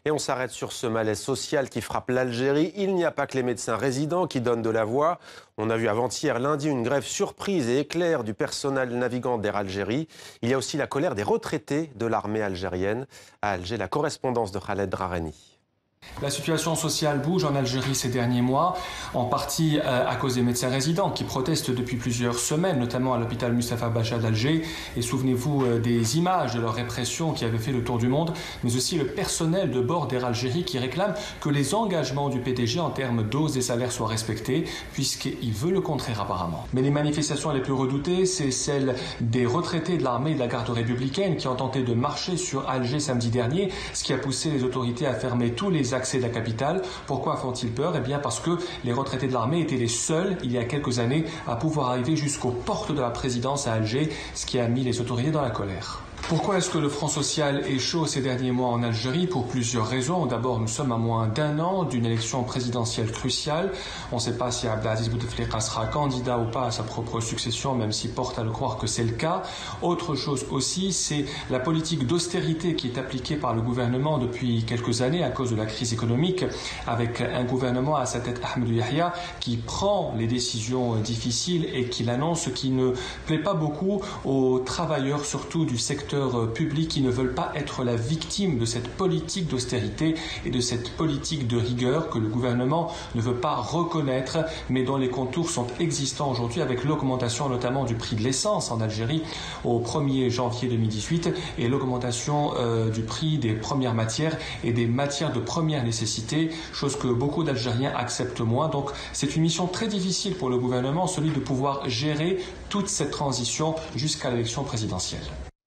Et on s'arrête sur ce malaise social qui frappe l'Algérie. Il n'y a pas que les médecins résidents qui donnent de la voix. On a vu avant-hier lundi une grève surprise et éclair du personnel navigant d'Air Algérie. Il y a aussi la colère des retraités de l'armée algérienne. À Alger, la correspondance de Khaled Drareni. La situation sociale bouge en Algérie ces derniers mois, en partie à cause des médecins résidents qui protestent depuis plusieurs semaines, notamment à l'hôpital Mustapha Bacha d'Alger. Et souvenez-vous des images de leur répression qui avaient fait le tour du monde, mais aussi le personnel de bord d'Air Algérie qui réclame que les engagements du PDG en termes d'hausse des salaires soient respectés, puisqu'il veut le contraire apparemment. Mais les manifestations les plus redoutées, c'est celles des retraités de l'armée et de la garde républicaine qui ont tenté de marcher sur Alger samedi dernier, ce qui a poussé les autorités à fermer tous les accès de la capitale. Pourquoi font-ils peur? Eh bien parce que les retraités de l'armée étaient les seuls, il y a quelques années, à pouvoir arriver jusqu'aux portes de la présidence à Alger, ce qui a mis les autorités dans la colère. Pourquoi est-ce que le Front social est chaud ces derniers mois en Algérie? Pour plusieurs raisons. D'abord, nous sommes à moins d'un an d'une élection présidentielle cruciale. On ne sait pas si Abdelaziz Bouteflika sera candidat ou pas à sa propre succession, même s'il porte à le croire que c'est le cas. Autre chose aussi, c'est la politique d'austérité qui est appliquée par le gouvernement depuis quelques années à cause de la crise économique, avec un gouvernement à sa tête, Ahmed Yahya, qui prend les décisions difficiles et qui l'annonce, ce qui ne plaît pas beaucoup aux travailleurs, surtout du secteur publics qui ne veulent pas être la victime de cette politique d'austérité et de cette politique de rigueur que le gouvernement ne veut pas reconnaître, mais dont les contours sont existants aujourd'hui avec l'augmentation notamment du prix de l'essence en Algérie au 1er janvier 2018 et l'augmentation du prix des premières matières et des matières de première nécessité, chose que beaucoup d'Algériens acceptent moins. Donc c'est une mission très difficile pour le gouvernement, celui de pouvoir gérer toute cette transition jusqu'à l'élection présidentielle.